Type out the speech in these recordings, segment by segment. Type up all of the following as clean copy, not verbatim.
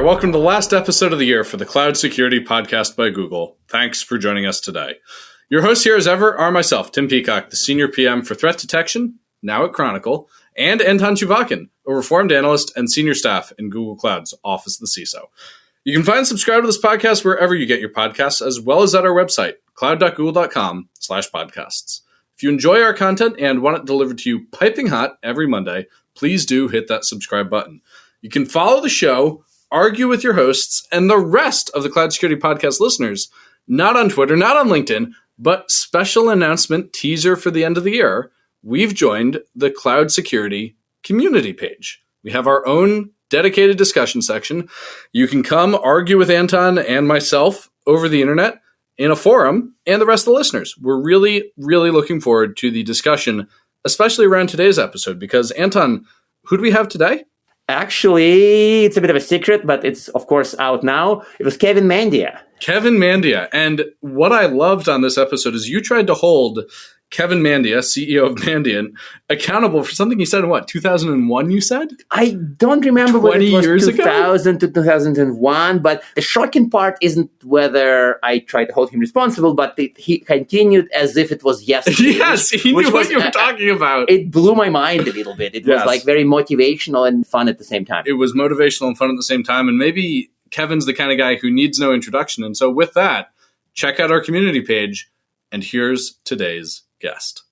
Welcome to the last episode of the year for the Cloud Security Podcast by Google. Thanks for joining us today. Your hosts here as ever are myself, Tim Peacock, the Senior PM for Threat Detection, now at Chronicle, and Anton Chuvakin, a Reformed Analyst and Senior Staff in Google Cloud's Office of the CISO. You can find and subscribe to this podcast wherever you get your podcasts, as well as at our website, cloud.google.com/podcasts. If you enjoy our content and want it delivered to you piping hot every Monday, please do hit that subscribe button. You can follow the show, argue with your hosts, and the rest of the Cloud Security Podcast listeners, not on Twitter, not on LinkedIn, but special announcement teaser for the end of the year. We've joined the Cloud Security community page. We have our own dedicated discussion section. You can come argue with Anton and myself over the internet in a forum and the rest of the listeners. We're really, really looking forward to the discussion, especially around today's episode, because Anton, who do we have today? Actually, it's a bit of a secret, but it's, of course, out now. It was Kevin Mandia. Kevin Mandia. And what I loved on this episode is you tried to hold Kevin Mandia, CEO of Mandia, accountable for something he said in 2001, you said? I don't remember whether it was 2000 to 2001, but the shocking part isn't whether I tried to hold him responsible, but he continued as if it was yesterday. Yes, he knew what you were talking about. It blew my mind a little bit. It was like very motivational and fun at the same time. It was motivational and fun at the same time, and maybe Kevin's the kind of guy who needs no introduction. And so with that, check out our community page, and here's today's guest.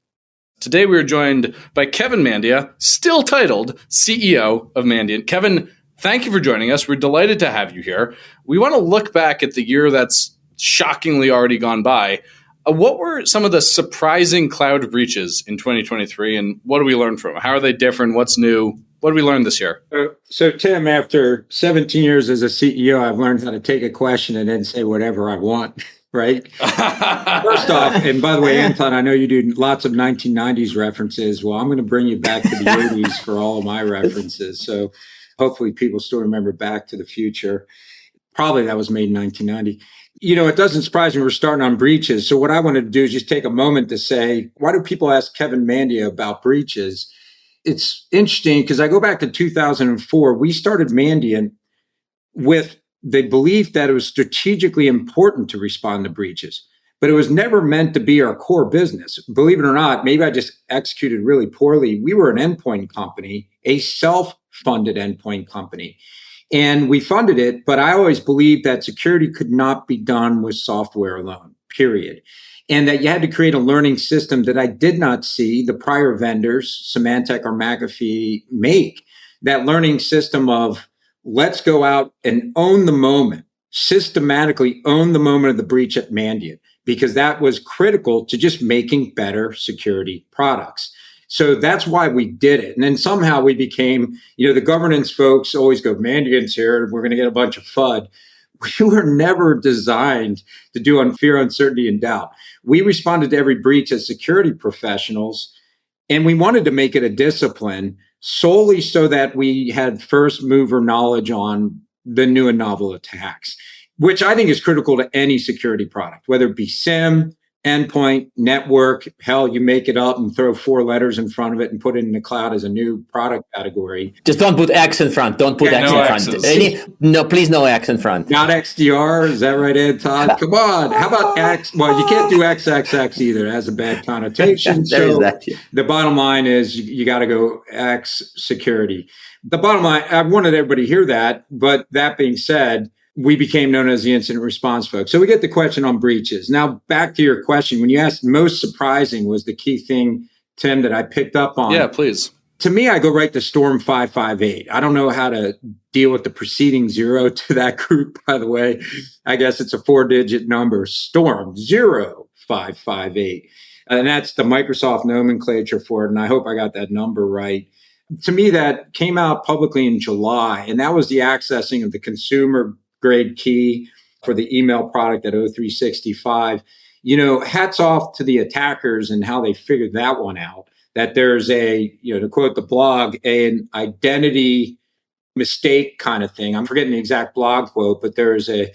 Today we are joined by Kevin Mandia, still titled CEO of Mandia. Kevin, thank you for joining us. We're delighted to have you here. We want to look back at the year that's shockingly already gone by. What were some of the surprising cloud breaches in 2023, and what do we learn from them? How are they different? What's new? What did we learn this year? So, Tim, after 17 years as a CEO, I've learned how to take a question and then say whatever I want. Right? First off, and by the way, Anton, I know you do lots of 1990s references. Well, I'm going to bring you back to the 80s for all of my references. So hopefully people still remember Back to the Future. Probably that was made in 1990. You know, it doesn't surprise me we're starting on breaches. So what I wanted to do is just take a moment to say, why do people ask Kevin Mandia about breaches? It's interesting because I go back to 2004. We started Mandia with the belief that it was strategically important to respond to breaches, but it was never meant to be our core business. Believe it or not, maybe I just executed really poorly. We were an endpoint company, a self-funded endpoint company, and we funded it, but I always believed that security could not be done with software alone, period. And that you had to create a learning system that I did not see the prior vendors, Symantec or McAfee, make. That learning system of let's go out and own the moment, systematically own the moment of the breach at Mandia, because that was critical to just making better security products. So that's why we did it. And then somehow we became, the governance folks always go, Mandian's here, we're going to get a bunch of FUD. We were never designed to do on fear, uncertainty, and doubt. We responded to every breach as security professionals, and we wanted to make it a discipline solely so that we had first mover knowledge on the new and novel attacks, which I think is critical to any security product, whether it be SIM, endpoint, network. Hell, you make it up and throw 4 letters in front of it and put it in the cloud as a new product category. Just don't put X in front. Don't put X in front. No, please, no X in front. Not XDR. Is that right, Anton? Come on. How about X? Well, you can't do XXX either. It has a bad connotation. The bottom line is you got to go X security. The bottom line, I wanted everybody to hear that. But that being said, we became known as the incident response folks. So we get the question on breaches. Now, back to your question. When you asked most surprising was the key thing, Tim, that I picked up on. Yeah, please. To me, I go right to Storm 558. I don't know how to deal with the preceding 0 to that group, by the way. I guess it's a 4-digit number, Storm 0558. And that's the Microsoft nomenclature for it. And I hope I got that number right. To me, that came out publicly in July. And that was the accessing of the consumer grade key for the email product at O365. Hats off to the attackers and how they figured that one out, that there's to quote the blog, an identity mistake kind of thing. I'm forgetting the exact blog quote, but there's the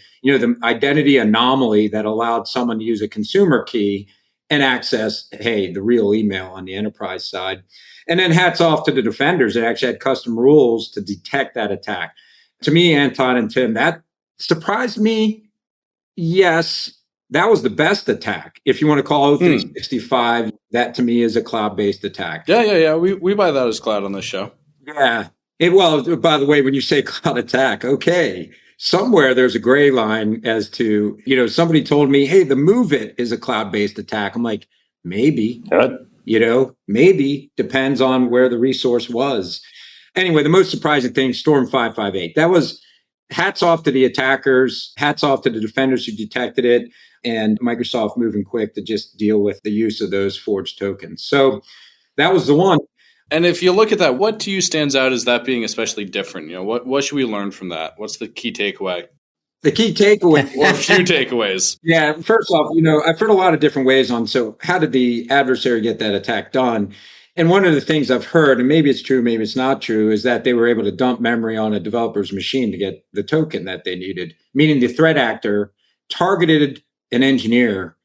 identity anomaly that allowed someone to use a consumer key and access, the real email on the enterprise side. And then hats off to the defenders that actually had custom rules to detect that attack. To me, Anton and Tim, that surprised me. Yes, that was the best attack. If you want to call O365, that to me is a cloud-based attack. Yeah. We buy that as cloud on this show. Yeah. Well, by the way, when you say cloud attack, okay, somewhere there's a gray line as to, somebody told me, hey, the Move It is a cloud-based attack. I'm like, maybe, maybe depends on where the resource was. Anyway, the most surprising thing, Storm 558, that was hats off to the attackers, hats off to the defenders who detected it, and Microsoft moving quick to just deal with the use of those forged tokens. So that was the one. And if you look at that, what to you stands out as that being especially different? What should we learn from that? What's the key takeaway? The key takeaway, or a few takeaways. Yeah, first off, I've heard a lot of different ways on, so how did the adversary get that attack done? And one of the things I've heard, and maybe it's true, maybe it's not true, is that they were able to dump memory on a developer's machine to get the token that they needed, meaning the threat actor targeted an engineer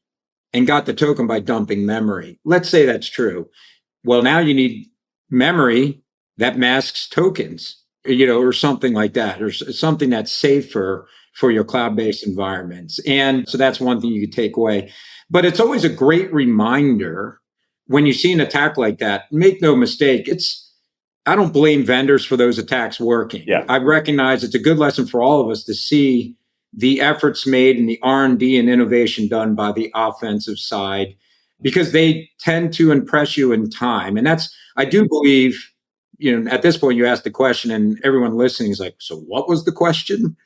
and got the token by dumping memory. Let's say that's true. Well, now you need memory that masks tokens, or something like that, or something that's safer for your cloud-based environments. And so that's one thing you could take away. But it's always a great reminder when you see an attack like that, make no mistake, I don't blame vendors for those attacks working. Yeah. I recognize it's a good lesson for all of us to see the efforts made and the R&D and innovation done by the offensive side, because they tend to impress you in time. And I do believe, at this point you ask the question and everyone listening is like, so what was the question?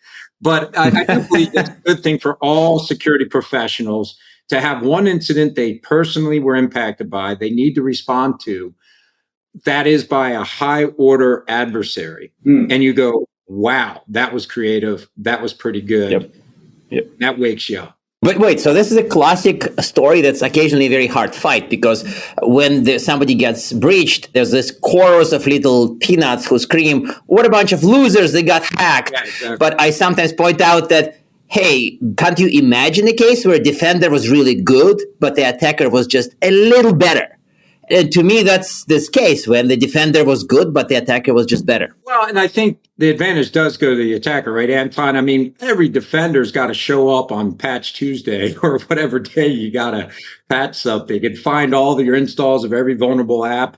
But I do believe it's a good thing for all security professionals to have one incident they personally were impacted by, they need to respond to, that is by a high order adversary. And you go, wow, that was creative. That was pretty good. Yep. That wakes you up. But wait, so this is a classic story that's occasionally a very hard fight, because when somebody gets breached, there's this chorus of little peanuts who scream, what a bunch of losers, they got hacked. Yeah, exactly. But I sometimes point out that, hey, can't you imagine a case where a defender was really good, but the attacker was just a little better? And to me, that's this case when the defender was good, but the attacker was just better. Well, and I think the advantage does go to the attacker, right, Anton? I mean, every defender's got to show up on Patch Tuesday or whatever day you got to patch something and find all your installs of every vulnerable app.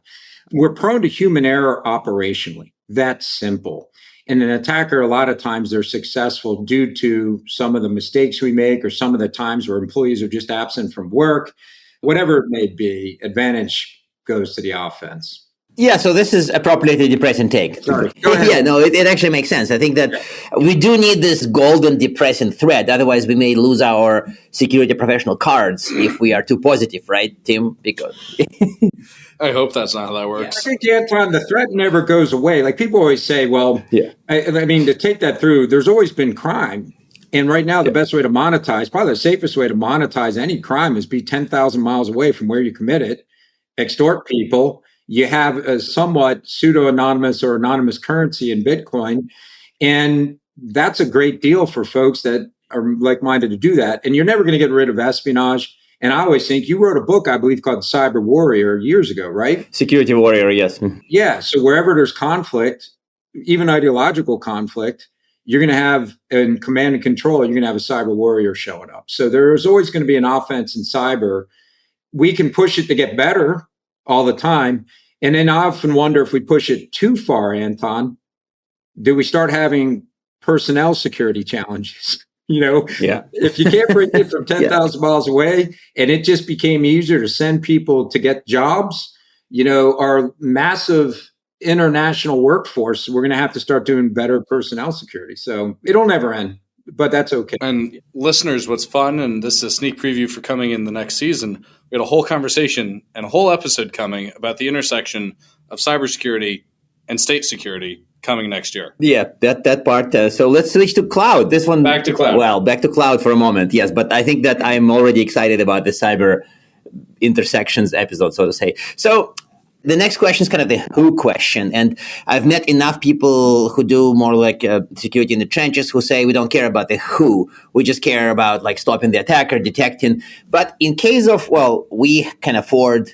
We're prone to human error operationally. That's simple. And an attacker, a lot of times they're successful due to some of the mistakes we make or some of the times where employees are just absent from work. Whatever it may be, advantage goes to the offense. Yeah, so this is appropriately depressing take. Sorry. Go ahead. Yeah, no, it actually makes sense. I think that we do need this golden depressing thread. Otherwise, we may lose our security professional cards if we are too positive, right, Tim? Because I hope that's not how that works. I think, Anton, the threat never goes away. Like people always say, well, I mean, to take that through, there's always been crime. And right now, the best way to monetize, probably the safest way to monetize any crime is be 10,000 miles away from where you commit it, extort people. You have a somewhat pseudo-anonymous or anonymous currency in Bitcoin. And that's a great deal for folks that are like-minded to do that. And you're never going to get rid of espionage. And I always think you wrote a book, I believe, called Cyber Warrior years ago, right? Security Warrior, yes. Yeah. So wherever there's conflict, even ideological conflict, you're going to have in command and control, you're going to have a cyber warrior showing up. So there's always going to be an offense in cyber. We can push it to get better all the time. And then I often wonder if we push it too far, Anton, do we start having personnel security challenges? If you can't bring it from 10,000 miles away and it just became easier to send people to get jobs, our massive international workforce, we're going to have to start doing better personnel security. So it'll never end, but that's okay. And listeners, what's fun, and this is a sneak preview for coming in the next season, we had a whole conversation and a whole episode coming about the intersection of cybersecurity and state security coming next year. Yeah, that part. So let's switch to cloud. This one. Back to cloud. Well, back to cloud for a moment. Yes, but I think that I'm already excited about the cyber intersections episode, so to say. So the next question is kind of the who question. And I've met enough people who do more like security in the trenches who say we don't care about the who. We just care about like stopping the attacker, detecting. But in case of, we can afford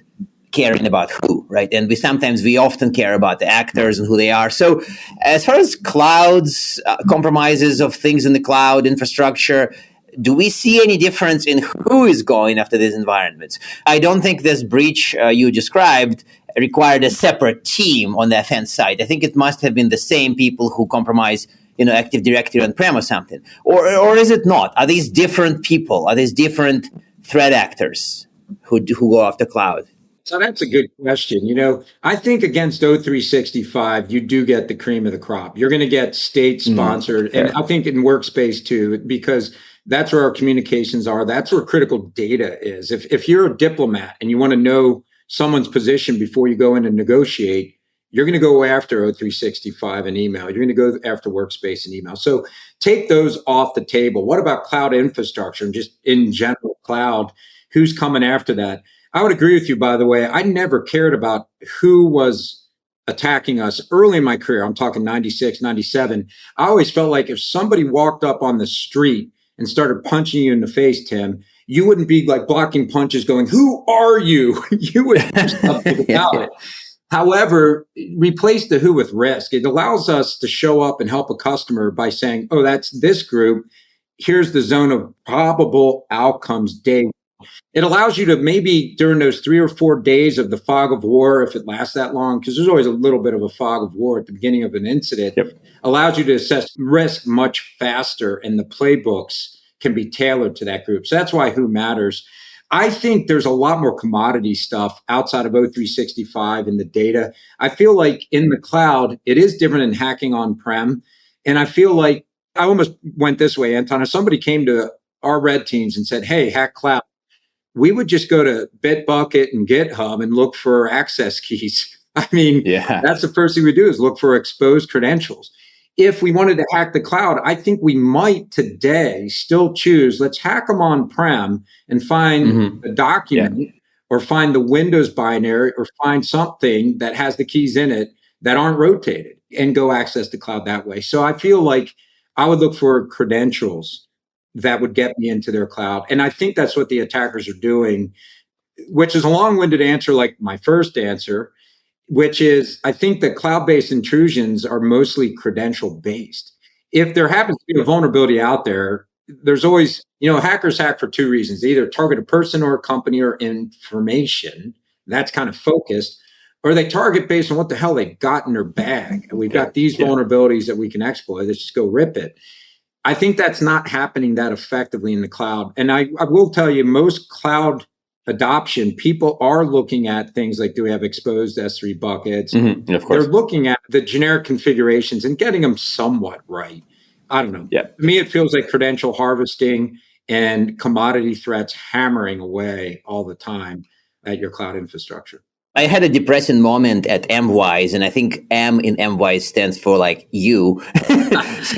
caring about who, right? And we often care about the actors and who they are. So as far as clouds, compromises of things in the cloud infrastructure, do we see any difference in who is going after these environments? I don't think this breach you described required a separate team on the offense side. I think it must have been the same people who compromise, Active Directory on-prem or something. Or is it not? Are these different people? Are these different threat actors who go after cloud? So that's a good question. I think against O365, you do get the cream of the crop. You're going to get state sponsored. And I think in Workspace too, because that's where our communications are. That's where critical data is. If you're a diplomat and you want to know someone's position before you go in and negotiate, you're going to go after O365 and email. You're going to go after Workspace and email. So take those off the table. What about cloud infrastructure and just in general cloud? Who's coming after that? I would agree with you, by the way. I never cared about who was attacking us early in my career. I'm talking 96, 97. I always felt like if somebody walked up on the street and started punching you in the face, Tim, you wouldn't be like blocking punches going, "Who are you?" You would do something about it. However, replace the who with risk. It allows us to show up and help a customer by saying, "Oh, that's this group. Here's the zone of probable outcomes day." It allows you to maybe during those 3 or 4 days of the fog of war, if it lasts that long, because there's always a little bit of a fog of war at the beginning of an incident, allows you to assess risk much faster, and the playbooks can be tailored to that group. So that's why who matters. I think there's a lot more commodity stuff outside of O365 in the data. I feel like in the cloud, it is different than hacking on-prem. And I feel like I almost went this way, Anton. If somebody came to our red teams and said, "Hey, hack cloud," we would just go to Bitbucket and GitHub and look for access keys. I mean, that's the first thing we do is look for exposed credentials. If we wanted to hack the cloud, I think we might today still choose, let's hack them on-prem and find a document or find the Windows binary or find something that has the keys in it that aren't rotated and go access the cloud that way. So I feel like I would look for credentials that would get me into their cloud. And I think that's what the attackers are doing, which is a long-winded answer like my first answer, which is I think that cloud-based intrusions are mostly credential-based. If there happens to be a vulnerability out there, there's always, hackers hack for two reasons. They either target a person or a company or information. That's kind of focused. Or they target based on what the hell they got in their bag. And we've got these vulnerabilities that we can exploit. Let's just go rip it. I think that's not happening that effectively in the cloud. And I will tell you, most cloud adoption, people are looking at things like, do we have exposed S3 buckets? Of course. They're looking at the generic configurations and getting them somewhat right. I don't know. To me, it feels like credential harvesting and commodity threats hammering away all the time at your cloud infrastructure. I had a depressing moment at MWise, and I think M in MWise stands for like you.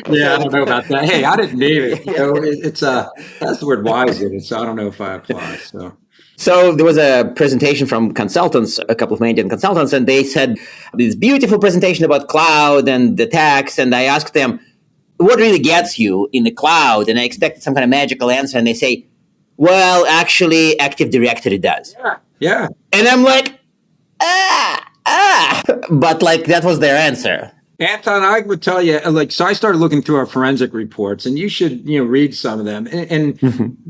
Yeah, I don't know about that. Hey, I didn't name it. It's that's the word wise in it, so I don't know if I apply. So there was a presentation from consultants, a couple of Mandia consultants, and they said this beautiful presentation about cloud and the attacks. And I asked them, what really gets you in the cloud? And I expected some kind of magical answer. And they say, well, actually, Active Directory does. Yeah. And I'm like, but like that was their answer. Anton, I would tell you, so I started looking through our forensic reports, and you should, read some of them. And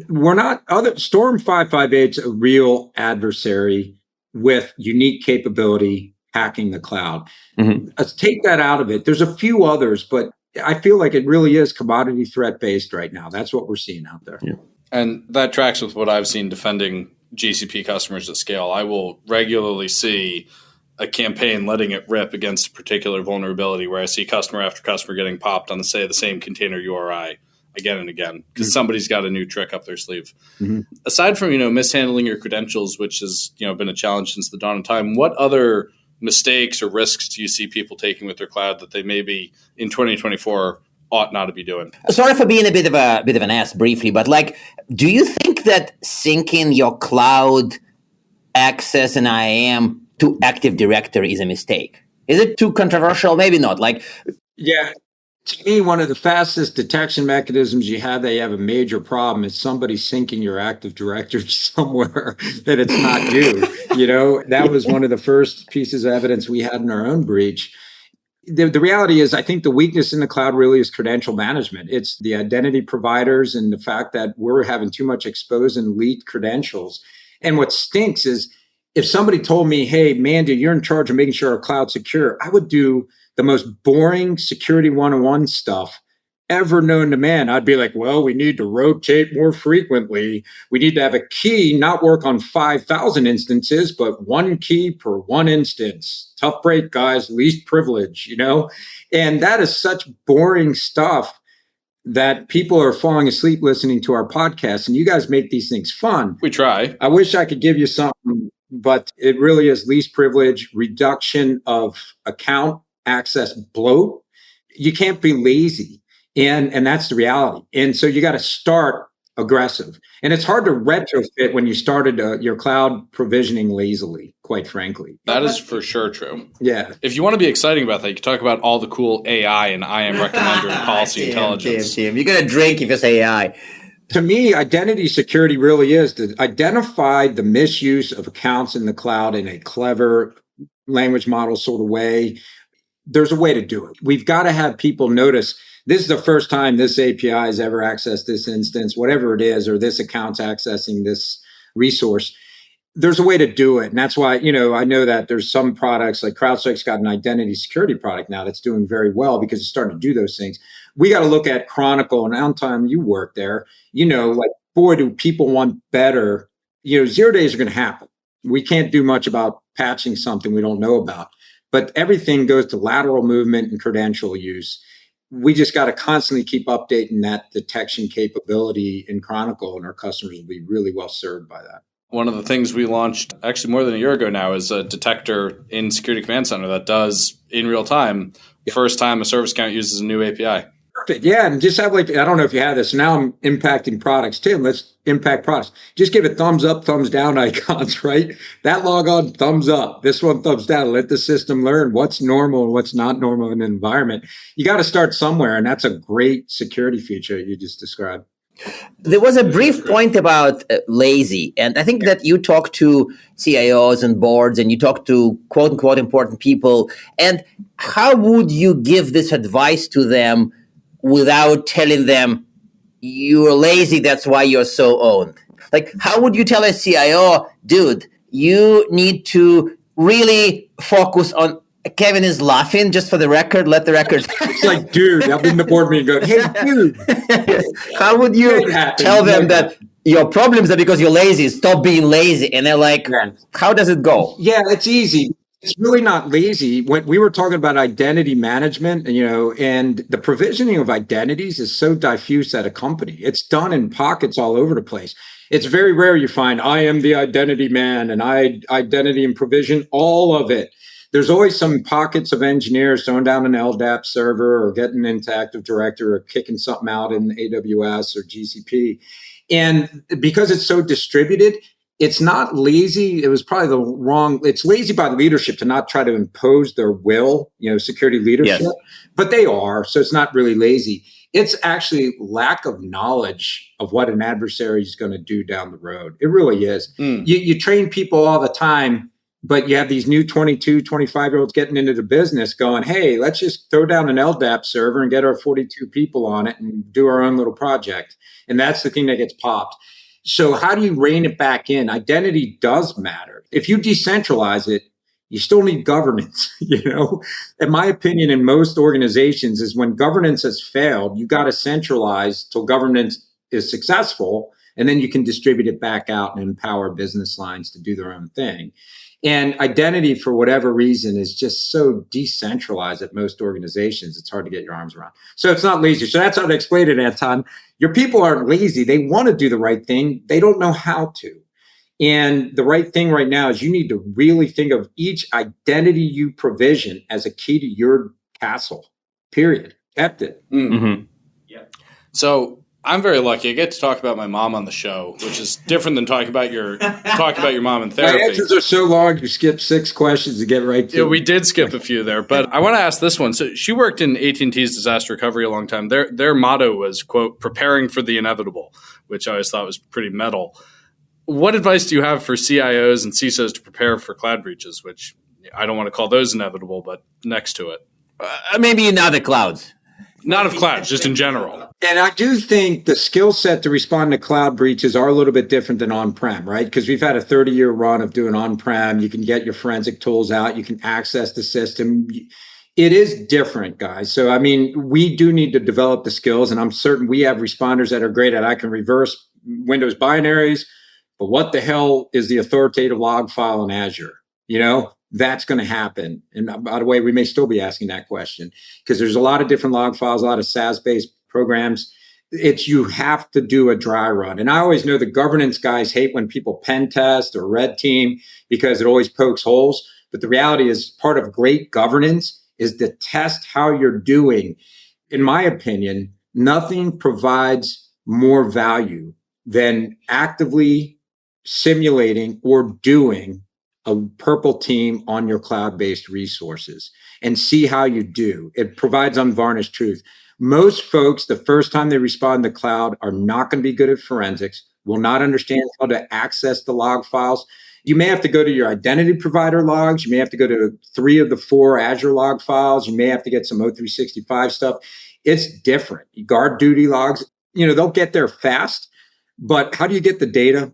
we're not Storm 558 is a real adversary with unique capability hacking the cloud. Let's take that out of it. There's a few others, but I feel like it really is commodity threat based right now. That's what we're seeing out there. Yeah. And that tracks with what I've seen defending GCP customers at scale. I will regularly see a campaign letting it rip against a particular vulnerability where I see customer after customer getting popped on the same container URI again and again because somebody's got a new trick up their sleeve. Aside from, mishandling your credentials, which has, been a challenge since the dawn of time, what other mistakes or risks do you see people taking with their cloud that they maybe in 2024 ought not to be doing? Sorry for being a bit of an ass briefly, but do you think that syncing your cloud access and IAM to Active Directory is a mistake? Is it too controversial? Maybe not. Yeah. To me, one of the fastest detection mechanisms you have, they have a major problem, is somebody syncing your Active Directory somewhere that it's not you. That was one of the first pieces of evidence we had in our own breach. The reality is, I think the weakness in the cloud really is credential management. It's the identity providers and the fact that we're having too much exposed and leaked credentials. And what stinks is if somebody told me, hey, Mandia, you're in charge of making sure our cloud's secure, I would do the most boring security 101 stuff ever known to man. I'd be like, well, we need to rotate more frequently. We need to have a key not work on 5,000 instances, but one key per one instance. Tough break, guys, least privilege, And that is such boring stuff that people are falling asleep listening to our podcast. And you guys make these things fun. We try. I wish I could give you something, but it really is least privilege, reduction of account access bloat. You can't be lazy. And that's the reality. And so you got to start aggressive. And it's hard to retrofit when you started your cloud provisioning lazily, quite frankly. That is for sure true. Yeah. If you want to be exciting about that, you can talk about all the cool AI and IAM recommender and policy intelligence. You're going to drink if you say AI. To me, identity security really is to identify the misuse of accounts in the cloud in a clever language model sort of way. There's a way to do it. We've got to have people notice this is the first time this API has ever accessed this instance, whatever it is, or this account's accessing this resource. There's a way to do it. And that's why, I know that there's some products like CrowdStrike's got an identity security product now that's doing very well because it's starting to do those things. We got to look at Chronicle, and Anton, you work there, like, boy, do people want better. 0 days are going to happen. We can't do much about patching something we don't know about. But everything goes to lateral movement and credential use. We just got to constantly keep updating that detection capability in Chronicle, and our customers will be really well served by that. One of the things we launched actually more than a year ago now is a detector in Security Command Center that does in real time. The first time a service account uses a new API. Perfect. Yeah. And just have I don't know if you have this. Now I'm impacting products. Tim, let's impact products. Just give it thumbs up, thumbs down icons, right? That log on, thumbs up. This one, thumbs down. Let the system learn what's normal and what's not normal in an environment. You got to start somewhere. And that's a great security feature you just described. There was a brief point about lazy. And I think that you talk to CIOs and boards and you talk to quote unquote important people. And how would you give this advice to them without telling them you're lazy, that's why you're so owned? Like, how would you tell a CIO, dude, you need to really focus on Kevin is laughing, just for the record, let the record. It's like, dude, I'm in the board meeting going, hey, dude. How would you tell them that your problems are because you're lazy, stop being lazy? And they're like, how does it go? Yeah, it's easy. It's really not lazy. When we were talking about identity management, and the provisioning of identities is so diffuse at a company. It's done in pockets all over the place. It's very rare you find, I am the identity man and I identity and provision, all of it. There's always some pockets of engineers throwing down an LDAP server or getting into Active Directory or kicking something out in AWS or GCP. And because it's so distributed, it's not lazy. It was probably it's lazy by leadership to not try to impose their will, security leadership, yes. But they are. So it's not really lazy. It's actually lack of knowledge of what an adversary is going to do down the road. It really is. You train people all the time, but you have these new 22, 25-year-olds getting into the business going, hey, let's just throw down an LDAP server and get our 42 people on it and do our own little project. And that's the thing that gets popped. So how do you rein it back in? Identity does matter. If you decentralize it, you still need governance, In my opinion, in most organizations is when governance has failed, you got to centralize till governance is successful, and then you can distribute it back out and empower business lines to do their own thing. And identity, for whatever reason, is just so decentralized at most organizations, it's hard to get your arms around. So it's not lazy. So that's how to explain it, Anton. Your people aren't lazy. They want to do the right thing. They don't know how to. And the right thing right now is you need to really think of each identity you provision as a key to your castle, period. Kept it. Mm-hmm. Yeah. So I'm very lucky. I get to talk about my mom on the show, which is different than talking about your mom in My therapy. answers are so long, you skipped 6 questions to get right to Yeah, we did skip a few there, but I want to ask this one. So she worked in AT&T's disaster recovery a long time. Their motto was, quote, preparing for the inevitable, which I always thought was pretty metal. What advice do you have for CIOs and CISOs to prepare for cloud breaches, which I don't want to call those inevitable, but next to it? Maybe in other clouds. Not of clouds, just in general. And I do think the skill set to respond to cloud breaches are a little bit different than on-prem, right? Because we've had a 30-year run of doing on-prem. You can get your forensic tools out. You can access the system. It is different, guys. So, I mean, we do need to develop the skills, and I'm certain we have responders that are great at I can reverse Windows binaries, but what the hell is the authoritative log file in Azure? That's going to happen. And by the way, we may still be asking that question because there's a lot of different log files, a lot of SaaS-based programs. You have to do a dry run. And I always know the governance guys hate when people pen test or red team because it always pokes holes. But the reality is part of great governance is to test how you're doing. In my opinion, nothing provides more value than actively simulating or doing a purple team on your cloud-based resources and see how you do. It provides unvarnished truth. Most folks, the first time they respond to cloud, are not going to be good at forensics, will not understand how to access the log files. You may have to go to your identity provider logs. You may have to go to 3 of the 4 Azure log files. You may have to get some O365 stuff. It's different. Guard duty logs, they'll get there fast, but how do you get the data?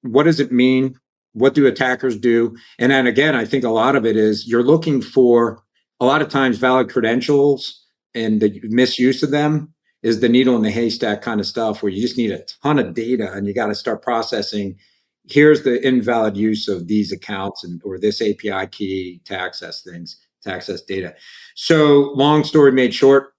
What does it mean? What do attackers do? And then again, I think a lot of it is you're looking for a lot of times valid credentials, and the misuse of them is the needle in the haystack kind of stuff where you just need a ton of data and you got to start processing. Here's the invalid use of these accounts or this API key to access things, to access data. So long story made short,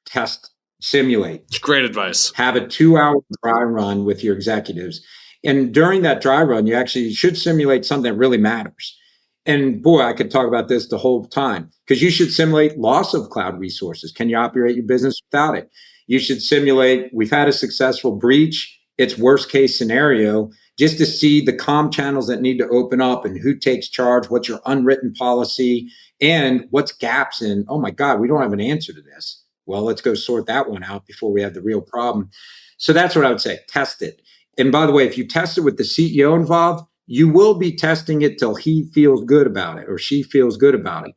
test, simulate. It's great advice. Have a 2-hour dry run with your executives. And during that dry run, you actually should simulate something that really matters. And boy, I could talk about this the whole time because you should simulate loss of cloud resources. Can you operate your business without it? You should simulate, we've had a successful breach, it's worst case scenario, just to see the comm channels that need to open up and who takes charge, what's your unwritten policy, and what's gaps in, oh my God, we don't have an answer to this. Well, let's go sort that one out before we have the real problem. So that's what I would say, test it. And by the way, if you test it with the CEO involved, you will be testing it till he feels good about it or she feels good about it.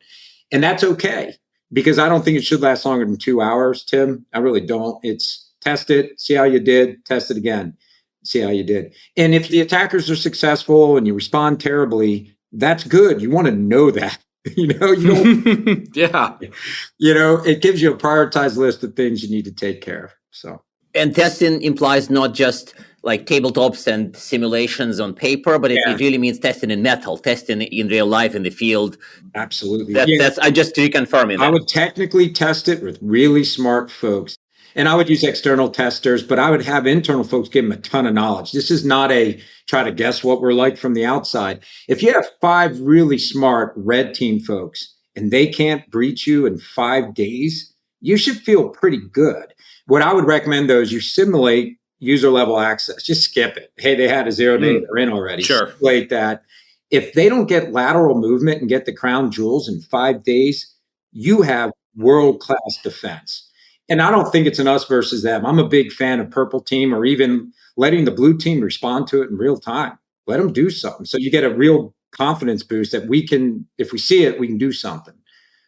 And that's okay, because I don't think it should last longer than 2 hours, Tim. I really don't. It's test it, see how you did, test it again, see how you did. And if the attackers are successful and you respond terribly, that's good. You want to know that. You don't, yeah. It gives you a prioritized list of things you need to take care of. So. And testing implies not just like tabletops and simulations on paper, but it really means testing in metal, testing in real life in the field. Absolutely. That's I just reconfirming that. I would technically test it with really smart folks. And I would use external testers, but I would have internal folks give them a ton of knowledge. This is not a try to guess what we're like from the outside. If you have 5 really smart red team folks and they can't breach you in 5 days, you should feel pretty good. What I would recommend, though, is you simulate user level access. Just skip it. Hey, they had a 0-day, they're in already. Sure. Simulate that. If they don't get lateral movement and get the crown jewels in 5 days, you have world-class defense. And I don't think it's an us versus them. I'm a big fan of purple team or even letting the blue team respond to it in real time. Let them do something. So you get a real confidence boost that we can, if we see it, we can do something.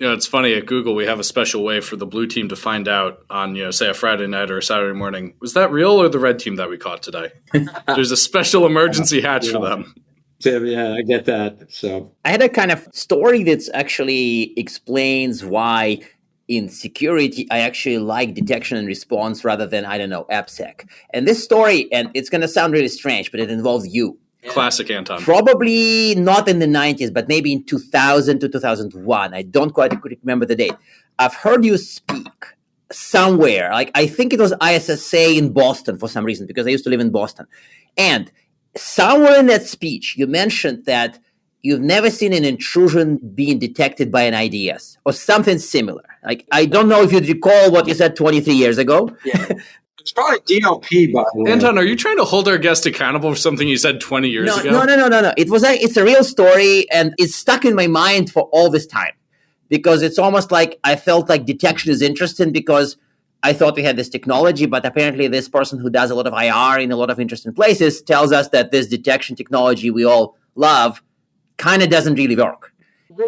It's funny at Google, we have a special way for the blue team to find out on, say a Friday night or a Saturday morning, was that real or the red team that we caught today? There's a special emergency hatch for them. Yeah, I get that. So I had a kind of story that actually explains why in security, I actually like detection and response rather than, AppSec. And this story, and it's going to sound really strange, but it involves you. Classic Anton. Probably not in the 90s, but maybe in 2000 to 2001. I don't quite remember the date. I've heard you speak somewhere. Like, I think it was ISSA in Boston for some reason, because I used to live in Boston. And somewhere in that speech, you mentioned that you've never seen an intrusion being detected by an IDS or something similar. Like, I don't know if you'd recall what you said 23 years ago. Yeah. It's probably DLP, by the way. Anton, are you trying to hold our guest accountable for something you said 20 years ago? No. It's a real story, and it's stuck in my mind for all this time because it's almost like I felt like detection is interesting because I thought we had this technology, but apparently this person who does a lot of IR in a lot of interesting places tells us that this detection technology we all love kind of doesn't really work.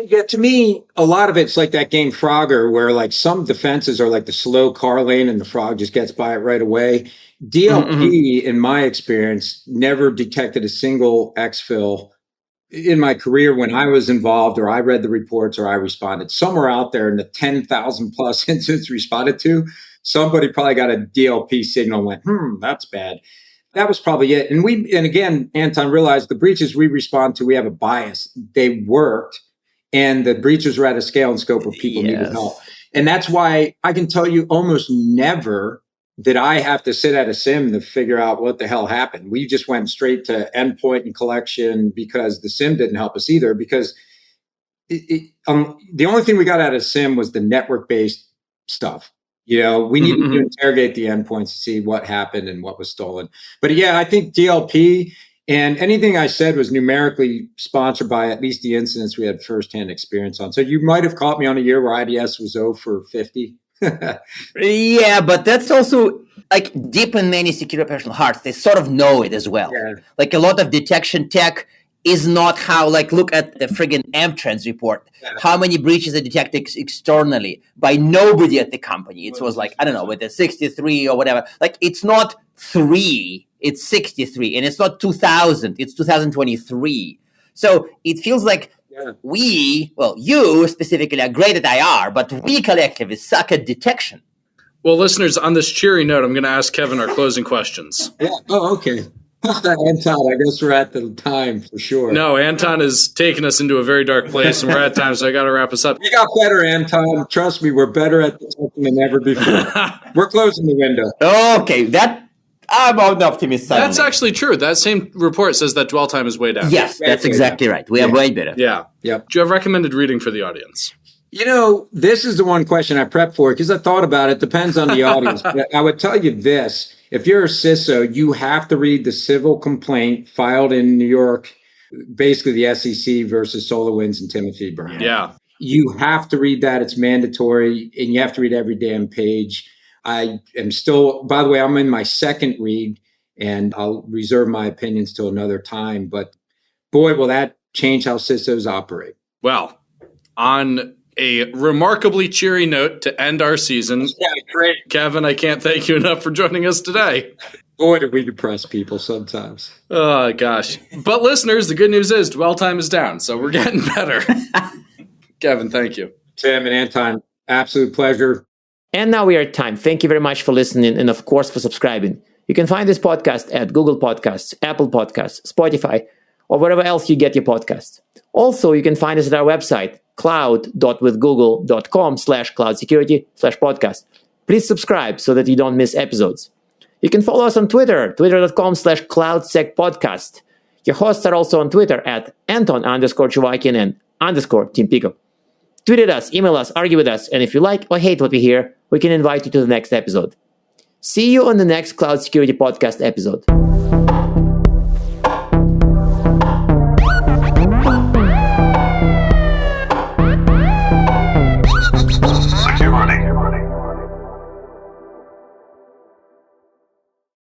Yeah, to me, a lot of it's like that game Frogger, where like some defenses are like the slow car lane and the frog just gets by it right away. DLP, in my experience, never detected a single exfil in my career when I was involved, or I read the reports, or I responded. Somewhere out there in the 10,000 plus incidents responded to, somebody probably got a DLP signal and went, that's bad. That was probably it. And again, Anton realized the breaches we respond to, we have a bias. They worked, and the breaches were at a scale and scope where people needed help. And that's why I can tell you almost never did I have to sit at a SIM to figure out what the hell happened. We just went straight to endpoint and collection because the SIM didn't help us either, because the only thing we got out of SIM was the network-based stuff. We needed to interrogate the endpoints to see what happened and what was stolen. But yeah, I think DLP and anything I said was numerically sponsored by at least the incidents we had firsthand experience on. So you might have caught me on a year where IDS was 0 for 50. Yeah, but that's also like deep in many security operational hearts. They sort of know it as well. Yeah. Like a lot of detection tech is not how, like, look at the friggin' entrants report. How many breaches are detected externally by nobody at the company? It was like, I don't know, with the 63 or whatever. Like, it's not 3, it's 63. And it's not 2000, it's 2023. So it feels like you specifically are great at IR, but we collectively suck at detection. Well, listeners, on this cheery note, I'm going to ask Kevin our closing questions. Yeah. Oh, okay. Anton, I guess we're at the time for sure. No, Anton is taking us into a very dark place, and we're at time, so I got to wrap us up. We got better, Anton. Trust me, we're better at detecting than ever before. We're closing the window. Okay, I'm an optimist. Suddenly. That's actually true. That same report says that dwell time is way down. Yes, that's exactly right. We are way better. Yeah. Yep. Do you have recommended reading for the audience? This is the one question I prepped for because I thought about it. Depends on the audience. But I would tell you this. If you're a CISO, you have to read the civil complaint filed in New York, basically the SEC versus SolarWinds and Timothy Brown. Yeah. You have to read that. It's mandatory, and you have to read every damn page. I am still, by the way, I'm in my second read, and I'll reserve my opinions till another time. But boy, will that change how CISOs operate. Well, on a remarkably cheery note to end our season. Yeah, great. Kevin, I can't thank you enough for joining us today. Boy, do we depress people sometimes. Oh, gosh. But listeners, the good news is dwell time is down, so we're getting better. Kevin, thank you. Tim and Anton, absolute pleasure. And now we are at time. Thank you very much for listening and, of course, for subscribing. You can find this podcast at Google Podcasts, Apple Podcasts, Spotify, or wherever else you get your podcasts. Also, you can find us at our website, cloud.withgoogle.com/cloudsecurity/podcast. Please subscribe so that you don't miss episodes. You can follow us on Twitter, twitter.com/cloudsecpodcast. Your hosts are also on Twitter at Anton_Chuvakian and _Team Pico. Tweet at us, email us, argue with us, and if you like or hate what we hear, we can invite you to the next episode. See you on the next Cloud Security Podcast episode.